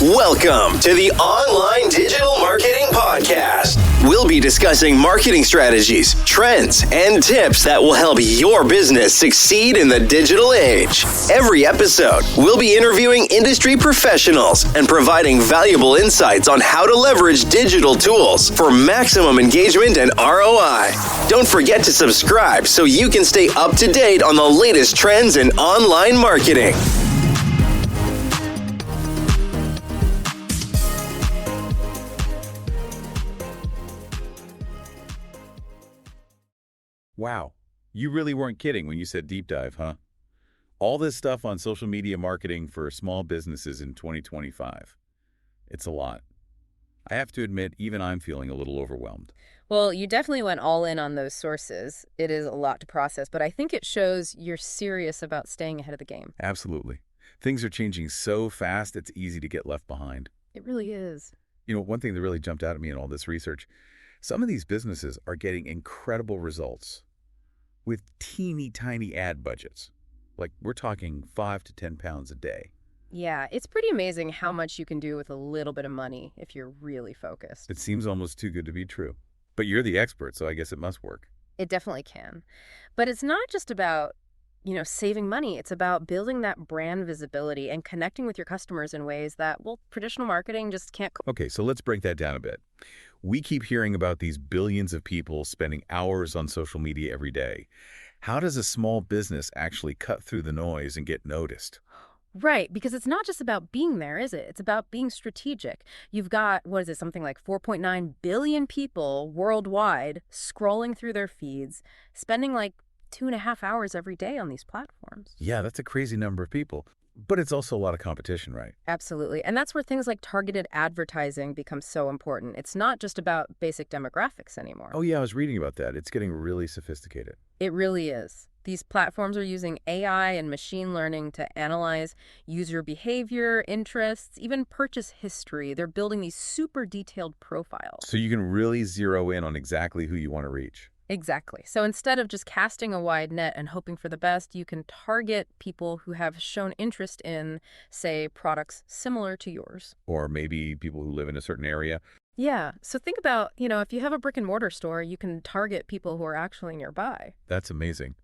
Welcome to the Online Digital Marketing Podcast. We'll be discussing marketing strategies, trends, and tips that will help your business succeed in the digital age. Every episode, we'll be interviewing industry professionals and providing valuable insights on how to leverage digital tools for maximum engagement and ROI. Don't forget to subscribe so you can stay up to date on the latest trends in online marketing. Wow, you really weren't kidding when you said deep dive, huh? All this stuff on social media marketing for small businesses in 2025. It's a lot. I have to admit, even I'm feeling a little overwhelmed. Well, you definitely went all in on those sources. It is a lot to process, but I think it shows you're serious about staying ahead of the game. Absolutely. Things are changing so fast, it's easy to get left behind. It really is. You know, one thing that really jumped out at me in all this research, some of these businesses are getting incredible results with teeny tiny ad budgets. Like we're talking 5 to 10 pounds a day. Yeah, it's pretty amazing how much you can do with a little bit of money if you're really focused. It seems almost too good to be true. But you're the expert, so I guess it must work. It definitely can. But it's not just about, saving money. It's about building that brand visibility and connecting with your customers in ways that, traditional marketing just can't. Okay, so let's break that down a bit. We keep hearing about these billions of people spending hours on social media every day. How does a small business actually cut through the noise and get noticed? Right, because it's not just about being there, is it? It's about being strategic. You've got, something like 4.9 billion people worldwide scrolling through their feeds, spending like 2.5 hours every day on these platforms. Yeah, that's a crazy number of people. But it's also a lot of competition, right? Absolutely. And that's where things like targeted advertising become so important. It's not just about basic demographics anymore. Oh, yeah, I was reading about that. It's getting really sophisticated. It really is. These platforms are using AI and machine learning to analyze user behavior, interests, even purchase history. They're building these super detailed profiles. So you can really zero in on exactly who you want to reach. Exactly. So instead of just casting a wide net and hoping for the best, you can target people who have shown interest in, say, products similar to yours. Or maybe people who live in a certain area. Yeah. So think about, if you have a brick and mortar store, you can target people who are actually nearby. That's amazing.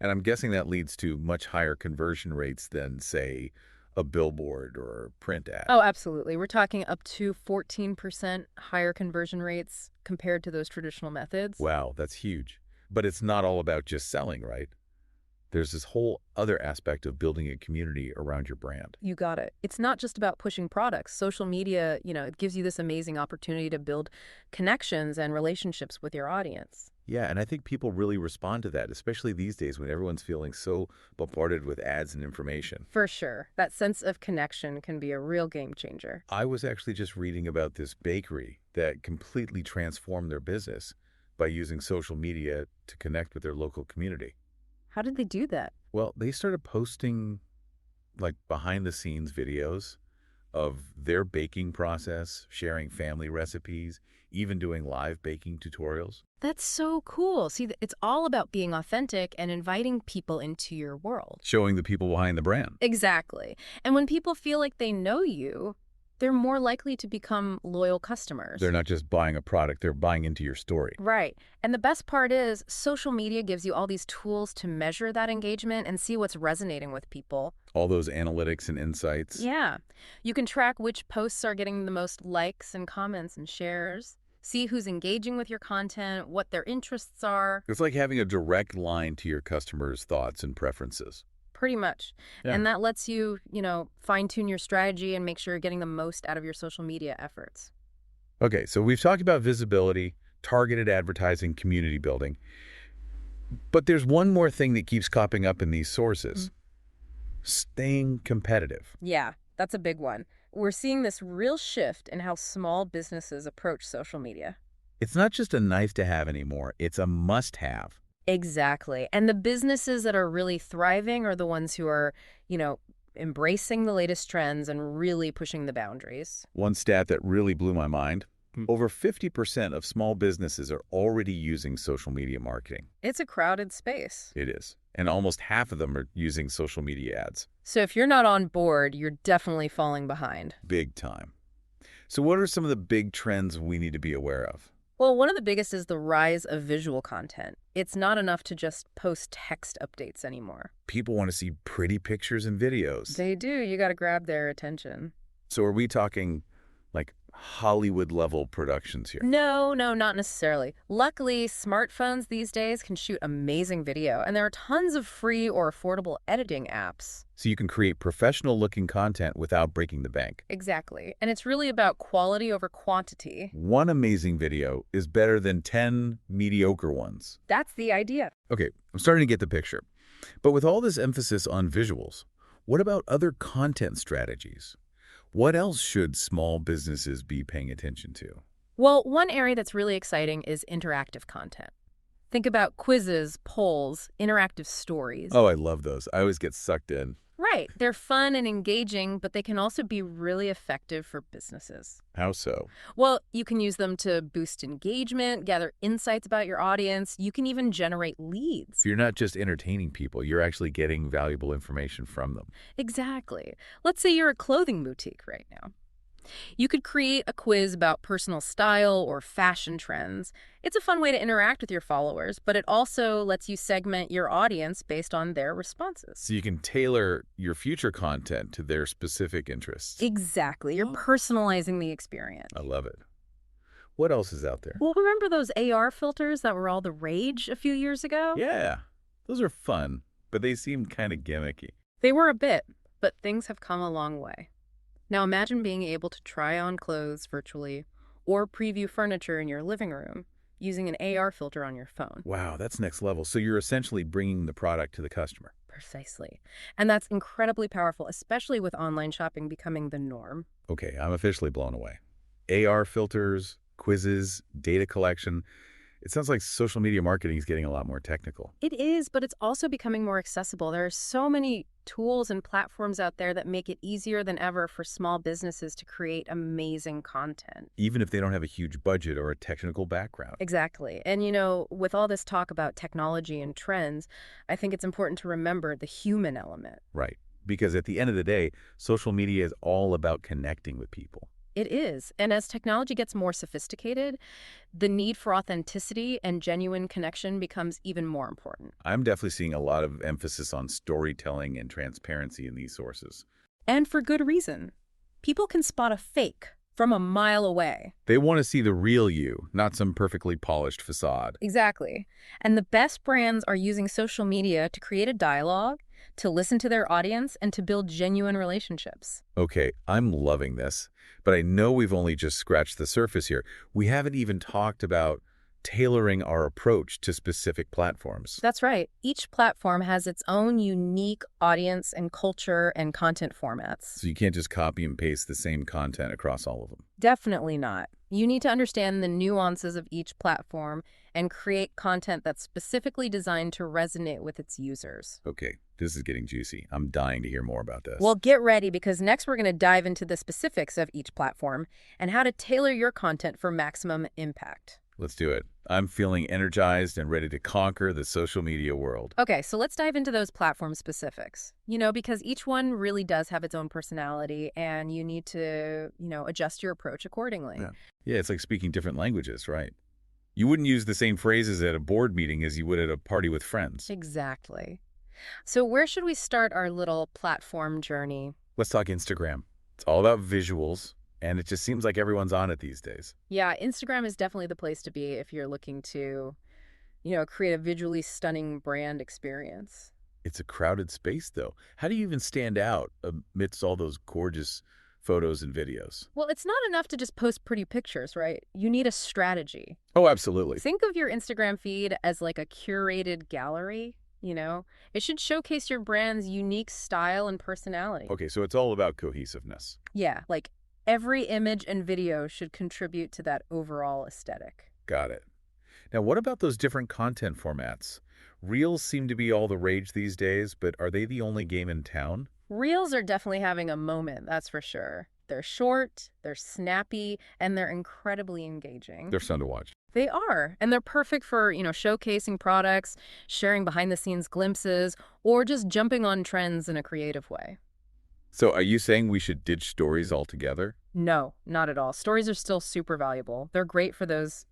And I'm guessing that leads to much higher conversion rates than, say, a billboard or a print ad. Oh, absolutely. We're talking up to 14% higher conversion rates compared to those traditional methods. Wow, that's huge. But it's not all about just selling, right? There's this whole other aspect of building a community around your brand. You got it. It's not just about pushing products. Social media, it gives you this amazing opportunity to build connections and relationships with your audience. Yeah, and I think people really respond to that, especially these days when everyone's feeling so bombarded with ads and information. For sure. That sense of connection can be a real game changer. I was actually just reading about this bakery that completely transformed their business by using social media to connect with their local community. How did they do that? Well, they started posting like behind-the-scenes videos of their baking process, sharing family recipes, even doing live baking tutorials. That's so cool. See, it's all about being authentic and inviting people into your world. Showing the people behind the brand. Exactly. And when people feel like they know you, they're more likely to become loyal customers. They're not just buying a product, they're buying into your story. Right. And the best part is social media gives you all these tools to measure that engagement and see what's resonating with people. All those analytics and insights. Yeah. You can track which posts are getting the most likes and comments and shares. See who's engaging with your content, what their interests are. It's like having a direct line to your customers' thoughts and preferences. Pretty much. Yeah. And that lets you, fine-tune your strategy and make sure you're getting the most out of your social media efforts. Okay, so we've talked about visibility, targeted advertising, community building. But there's one more thing that keeps popping up in these sources. Staying competitive. Yeah, that's a big one. We're seeing this real shift in how small businesses approach social media. It's not just a nice to have anymore, it's a must-have. Exactly. And the businesses that are really thriving are the ones who are, embracing the latest trends and really pushing the boundaries. One stat that really blew my mind, Over 50% of small businesses are already using social media marketing. It's a crowded space. It is. And almost half of them are using social media ads. So if you're not on board, you're definitely falling behind. Big time. So what are some of the big trends we need to be aware of? Well, one of the biggest is the rise of visual content. It's not enough to just post text updates anymore. People want to see pretty pictures and videos. They do. You got to grab their attention. So are we talking like Hollywood-level productions here? No, not necessarily. Luckily, smartphones these days can shoot amazing video, and there are tons of free or affordable editing apps. So you can create professional-looking content without breaking the bank. Exactly. And it's really about quality over quantity. One amazing video is better than 10 mediocre ones. That's the idea. Okay, I'm starting to get the picture. But with all this emphasis on visuals, what about other content strategies? What else should small businesses be paying attention to? Well, one area that's really exciting is interactive content. Think about quizzes, polls, interactive stories. Oh, I love those. I always get sucked in. Right. They're fun and engaging, but they can also be really effective for businesses. How so? Well, you can use them to boost engagement, gather insights about your audience. You can even generate leads. You're not just entertaining people, you're actually getting valuable information from them. Exactly. Let's say you're a clothing boutique right now. You could create a quiz about personal style or fashion trends. It's a fun way to interact with your followers, but it also lets you segment your audience based on their responses. So you can tailor your future content to their specific interests. Exactly. You're personalizing the experience. I love it. What else is out there? Well, remember those AR filters that were all the rage a few years ago? Yeah, those are fun, but they seem kind of gimmicky. They were a bit, but things have come a long way. Now imagine being able to try on clothes virtually or preview furniture in your living room using an AR filter on your phone. Wow, that's next level. So you're essentially bringing the product to the customer. Precisely. And that's incredibly powerful, especially with online shopping becoming the norm. Okay, I'm officially blown away. AR filters, quizzes, data collection. It sounds like social media marketing is getting a lot more technical. It is, but it's also becoming more accessible. There are so many tools and platforms out there that make it easier than ever for small businesses to create amazing content. Even if they don't have a huge budget or a technical background. Exactly. And with all this talk about technology and trends, I think it's important to remember the human element. Right. Because at the end of the day, social media is all about connecting with people. It is. And as technology gets more sophisticated, the need for authenticity and genuine connection becomes even more important. I'm definitely seeing a lot of emphasis on storytelling and transparency in these sources. And for good reason. People can spot a fake from a mile away. They want to see the real you, not some perfectly polished facade. Exactly. And the best brands are using social media to create a dialogue, to listen to their audience, and to build genuine relationships. Okay, I'm loving this, but I know we've only just scratched the surface here. We haven't even talked about tailoring our approach to specific platforms. That's right. Each platform has its own unique audience and culture and content formats. So you can't just copy and paste the same content across all of them. Definitely not. You need to understand the nuances of each platform and create content that's specifically designed to resonate with its users. Okay, this is getting juicy. I'm dying to hear more about this. Well, get ready because next we're going to dive into the specifics of each platform and how to tailor your content for maximum impact. Let's do it. I'm feeling energized and ready to conquer the social media world. Okay, so let's dive into those platform specifics. Because each one really does have its own personality and you need to, adjust your approach accordingly. Yeah, it's like speaking different languages, right? You wouldn't use the same phrases at a board meeting as you would at a party with friends. Exactly. So where should we start our little platform journey? Let's talk Instagram. It's all about visuals. And it just seems like everyone's on it these days. Yeah, Instagram is definitely the place to be if you're looking to, create a visually stunning brand experience. It's a crowded space, though. How do you even stand out amidst all those gorgeous photos and videos? Well, it's not enough to just post pretty pictures, right? You need a strategy. Oh, absolutely. Think of your Instagram feed as like a curated gallery. It should showcase your brand's unique style and personality. Okay, so it's all about cohesiveness. Yeah, like every image and video should contribute to that overall aesthetic. Got it. Now, what about those different content formats? Reels seem to be all the rage these days, but are they the only game in town? Reels are definitely having a moment, that's for sure. They're short, they're snappy, and they're incredibly engaging. They're fun to watch. They are, and they're perfect for, showcasing products, sharing behind-the-scenes glimpses, or just jumping on trends in a creative way. So are you saying we should ditch stories altogether? No, not at all. Stories are still super valuable. They're great for those,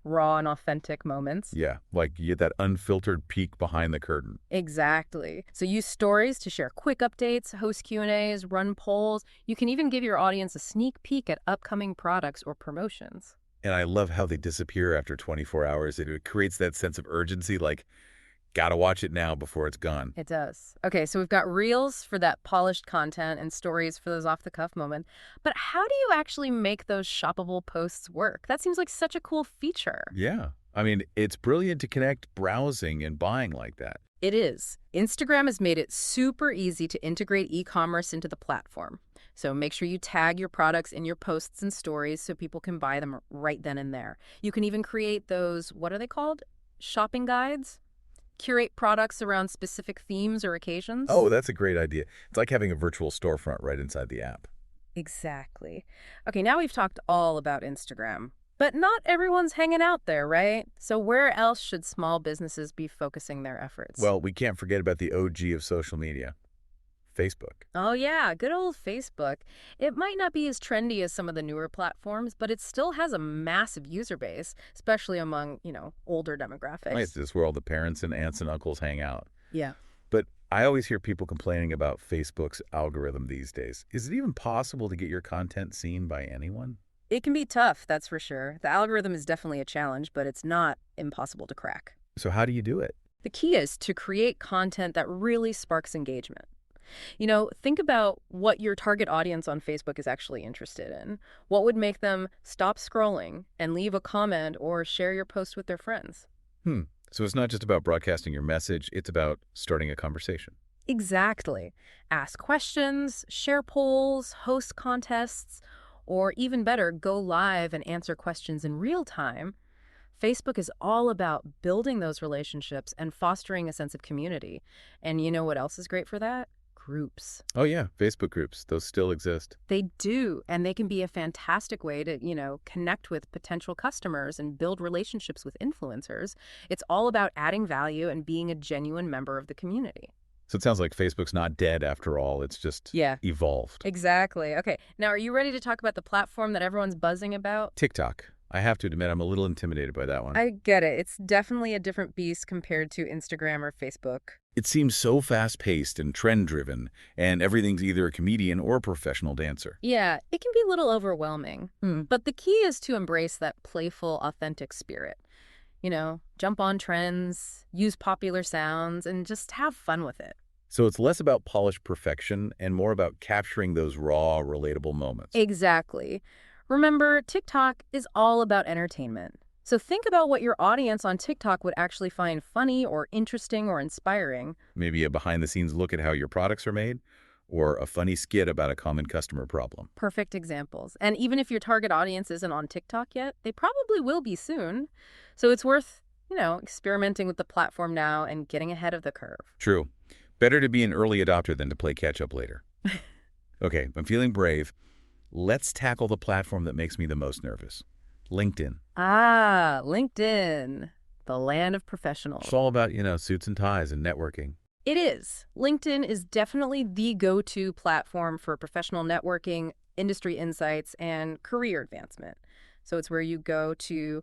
raw and authentic moments. Yeah, like you get that unfiltered peek behind the curtain. Exactly. So use stories to share quick updates, host Q&As, run polls. You can even give your audience a sneak peek at upcoming products or promotions. And I love how they disappear after 24 hours. It creates that sense of urgency, like, gotta watch it now before it's gone. It does. Okay, so we've got reels for that polished content and stories for those off-the-cuff moments. But how do you actually make those shoppable posts work? That seems like such a cool feature. Yeah. I mean, it's brilliant to connect browsing and buying like that. It is. Instagram has made it super easy to integrate e-commerce into the platform. So make sure you tag your products in your posts and stories so people can buy them right then and there. You can even create those, what are they called? Shopping guides? Curate products around specific themes or occasions. Oh, that's a great idea. It's like having a virtual storefront right inside the app. Exactly. Okay, now we've talked all about Instagram. But not everyone's hanging out there, right? So where else should small businesses be focusing their efforts? Well, we can't forget about the OG of social media, Facebook. Oh yeah, good old Facebook. It might not be as trendy as some of the newer platforms, but it still has a massive user base, especially among, older demographics. It's just where all the parents and aunts and uncles hang out. Yeah. But I always hear people complaining about Facebook's algorithm these days. Is it even possible to get your content seen by anyone? It can be tough, that's for sure. The algorithm is definitely a challenge, but it's not impossible to crack. So how do you do it? The key is to create content that really sparks engagement. Think about what your target audience on Facebook is actually interested in. What would make them stop scrolling and leave a comment or share your post with their friends? So it's not just about broadcasting your message, it's about starting a conversation. Exactly. Ask questions, share polls, host contests, or even better, go live and answer questions in real time. Facebook is all about building those relationships and fostering a sense of community. And you know what else is great for that? Groups. Oh yeah, Facebook groups. Those still exist. They do, and they can be a fantastic way to, connect with potential customers and build relationships with influencers. It's all about adding value and being a genuine member of the community. So it sounds like Facebook's not dead after all. It's just evolved. Exactly. Okay, now are you ready to talk about the platform that everyone's buzzing about? TikTok. I have to admit, I'm a little intimidated by that one. I get it. It's definitely a different beast compared to Instagram or Facebook. It seems so fast-paced and trend-driven, and everything's either a comedian or a professional dancer. Yeah, it can be a little overwhelming. But the key is to embrace that playful, authentic spirit. Jump on trends, use popular sounds, and just have fun with it. So it's less about polished perfection and more about capturing those raw, relatable moments. Exactly. Remember, TikTok is all about entertainment. So think about what your audience on TikTok would actually find funny or interesting or inspiring. Maybe a behind-the-scenes look at how your products are made, or a funny skit about a common customer problem. Perfect examples. And even if your target audience isn't on TikTok yet, they probably will be soon. So it's worth, experimenting with the platform now and getting ahead of the curve. True. Better to be an early adopter than to play catch-up later. Okay, I'm feeling brave. Let's tackle the platform that makes me the most nervous. LinkedIn. Ah, LinkedIn, the land of professionals. It's all about, suits and ties and networking. It is. LinkedIn is definitely the go-to platform for professional networking, industry insights, and career advancement. So it's where you go to,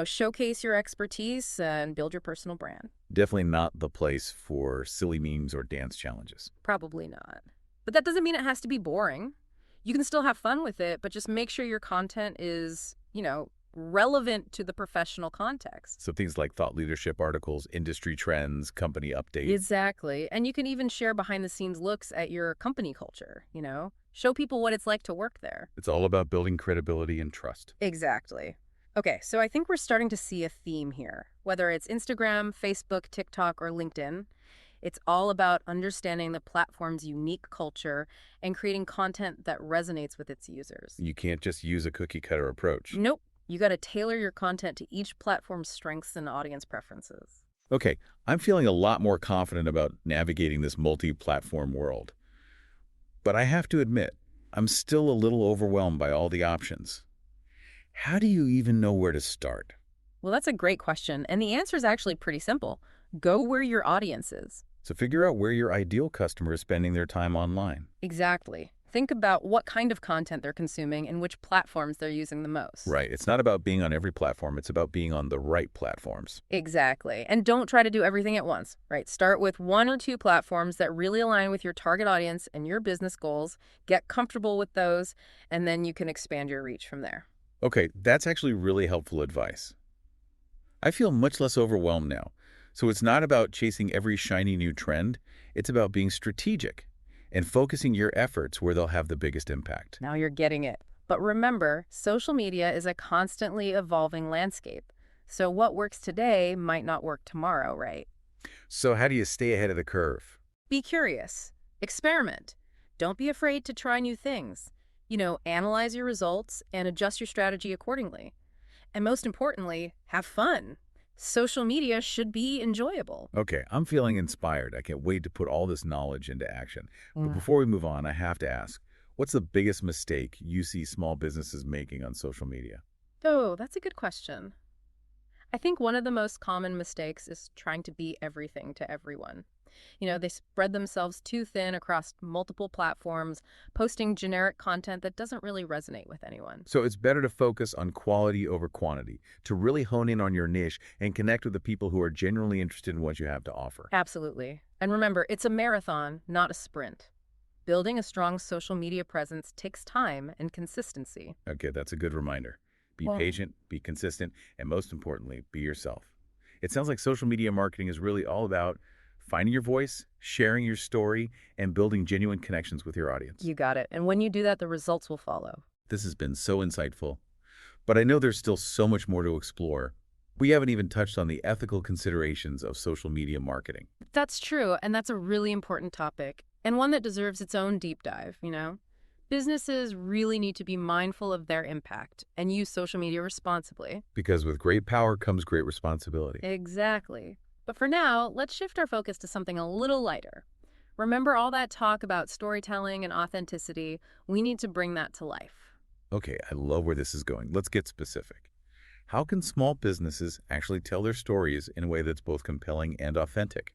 showcase your expertise and build your personal brand. Definitely not the place for silly memes or dance challenges. Probably not. But that doesn't mean it has to be boring. You can still have fun with it, but just make sure your content is, relevant to the professional context. So things like thought leadership articles, industry trends, company updates. Exactly. And you can even share behind-the-scenes looks at your company culture, Show people what it's like to work there. It's all about building credibility and trust. Exactly. Okay, so I think we're starting to see a theme here. Whether it's Instagram, Facebook, TikTok, or LinkedIn, it's all about understanding the platform's unique culture and creating content that resonates with its users. You can't just use a cookie-cutter approach. Nope. You got to tailor your content to each platform's strengths and audience preferences. Okay, I'm feeling a lot more confident about navigating this multi-platform world. But I have to admit, I'm still a little overwhelmed by all the options. How do you even know where to start? Well, that's a great question, and the answer is actually pretty simple. Go where your audience is. So figure out where your ideal customer is spending their time online. Exactly. Think about what kind of content they're consuming and which platforms they're using the most. Right. It's not about being on every platform. It's about being on the right platforms. Exactly. And don't try to do everything at once, right? Start with 1 or 2 platforms that really align with your target audience and your business goals. Get comfortable with those, and then you can expand your reach from there. Okay, that's actually really helpful advice. I feel much less overwhelmed now. So it's not about chasing every shiny new trend. It's about being strategic and focusing your efforts where they'll have the biggest impact. Now you're getting it. But remember, social media is a constantly evolving landscape. So what works today might not work tomorrow, right? So how do you stay ahead of the curve? Be curious. Experiment. Don't be afraid to try new things. Analyze your results and adjust your strategy accordingly. And most importantly, have fun. Social media should be enjoyable. Okay, I'm feeling inspired. I can't wait to put all this knowledge into action. But Mm. before we move on, I have to ask, what's the biggest mistake you see small businesses making on social media? Oh, that's a good question. I think one of the most common mistakes is trying to be everything to everyone. They spread themselves too thin across multiple platforms, posting generic content that doesn't really resonate with anyone. So it's better to focus on quality over quantity, to really hone in on your niche and connect with the people who are genuinely interested in what you have to offer. Absolutely. And remember, it's a marathon, not a sprint. Building a strong social media presence takes time and consistency. Okay, that's a good reminder. Be Well- patient, be consistent, and most importantly, be yourself. It sounds like social media marketing is really all about finding your voice, sharing your story, and building genuine connections with your audience. You got it. And when you do that, the results will follow. This has been so insightful, but I know there's still so much more to explore. We haven't even touched on the ethical considerations of social media marketing. That's true, and that's a really important topic, and one that deserves its own deep dive. Businesses really need to be mindful of their impact and use social media responsibly. Because with great power comes great responsibility. Exactly. But for now, let's shift our focus to something a little lighter. Remember all that talk about storytelling and authenticity? We need to bring that to life. Okay, I love where this is going. Let's get specific. How can small businesses actually tell their stories in a way that's both compelling and authentic?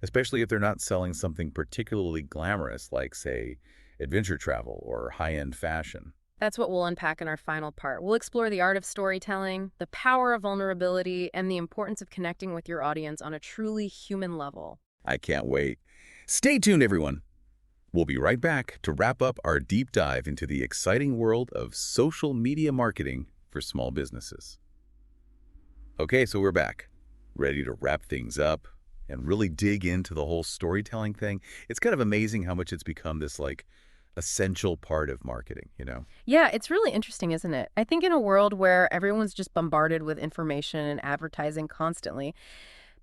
Especially if they're not selling something particularly glamorous like, say, adventure travel or high-end fashion. That's what we'll unpack in our final part. We'll explore the art of storytelling, the power of vulnerability, and the importance of connecting with your audience on a truly human level. I can't wait. Stay tuned, everyone. We'll be right back to wrap up our deep dive into the exciting world of social media marketing for small businesses. Okay, so we're back, ready to wrap things up and really dig into the whole storytelling thing. It's kind of amazing how much it's become this essential part of marketing, Yeah, it's really interesting, isn't it? I think in a world where everyone's just bombarded with information and advertising constantly,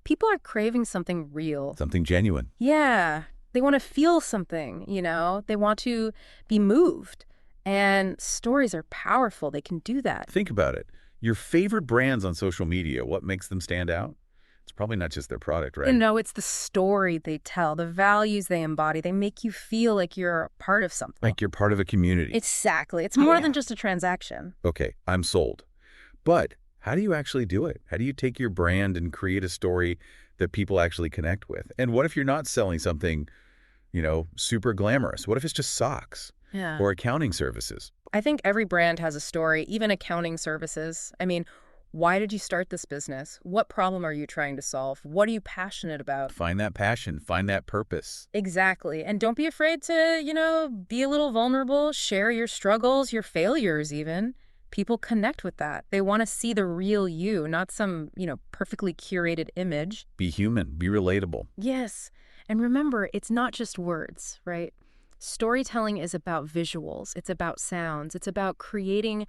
people are craving something real. Something genuine. Yeah, they want to feel something, They want to be moved. And stories are powerful. They can do that. Think about it. Your favorite brands on social media, what makes them stand out? It's probably not just their product, right? It's the story they tell, the values they embody. They make you feel like you're a part of something. Like you're part of a community. Exactly. It's more than just a transaction. Okay, I'm sold. But how do you actually do it? How do you take your brand and create a story that people actually connect with? And what if you're not selling something, super glamorous? What if it's just socks Yeah. or accounting services? I think every brand has a story, even accounting services. Why did you start this business? What problem are you trying to solve? What are you passionate about? Find that passion, find that purpose. Exactly. And don't be afraid to, be a little vulnerable, share your struggles, your failures even. People connect with that. They want to see the real you, not some, perfectly curated image. Be human, be relatable. Yes. And remember, it's not just words, right? Storytelling is about visuals. It's about sounds. It's about creating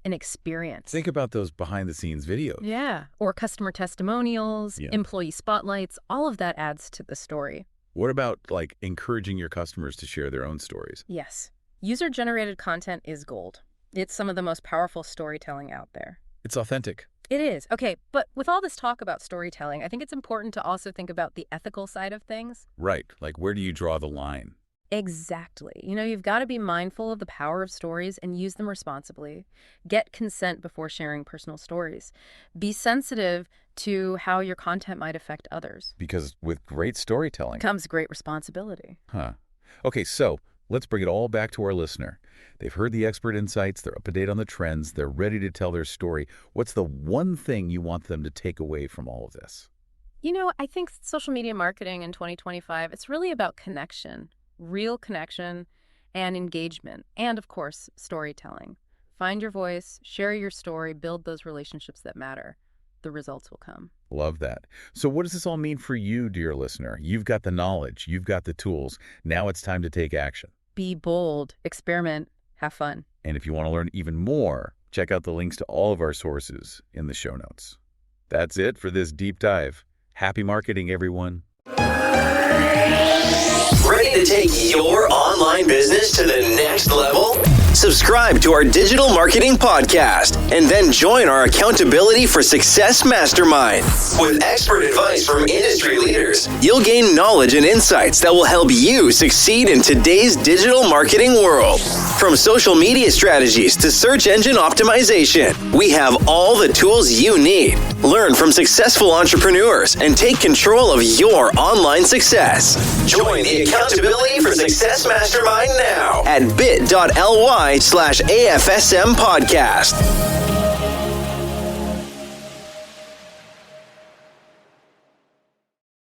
an experience. Think about those behind-the-scenes videos. Yeah. Or customer testimonials, Yeah. employee spotlights, all of that adds to the story. What about, encouraging your customers to share their own stories? Yes. User-generated content is gold. It's some of the most powerful storytelling out there. It's authentic. It is. Okay, but with all this talk about storytelling, I think it's important to also think about the ethical side of things. Right. Where do you draw the line? Exactly. You've got to be mindful of the power of stories and use them responsibly. Get consent before sharing personal stories. Be sensitive to how your content might affect others. Because with great storytelling Comes great responsibility. Okay, so let's bring it all back to our listener. They've heard the expert insights, they're up to date on the trends, they're ready to tell their story. What's the one thing you want them to take away from all of this? I think social media marketing in 2025, it's really about connection. Real connection and engagement, and of course, storytelling. Find your voice, share your story, build those relationships that matter. The results will come. Love that. So what does this all mean for you, dear listener? You've got the knowledge, you've got the tools. Now it's time to take action. Be bold, experiment, have fun. And if you want to learn even more, check out the links to all of our sources in the show notes. That's it for this deep dive. Happy marketing, everyone. Ready to take your online business to the next level? Subscribe to our digital marketing podcast and then join our Accountability for Success Mastermind. With expert advice from industry leaders, you'll gain knowledge and insights that will help you succeed in today's digital marketing world. From social media strategies to search engine optimization, we have all the tools you need. Learn from successful entrepreneurs and take control of your online success. Join the Accountability for Success Mastermind now at bit.ly/AFSM podcast.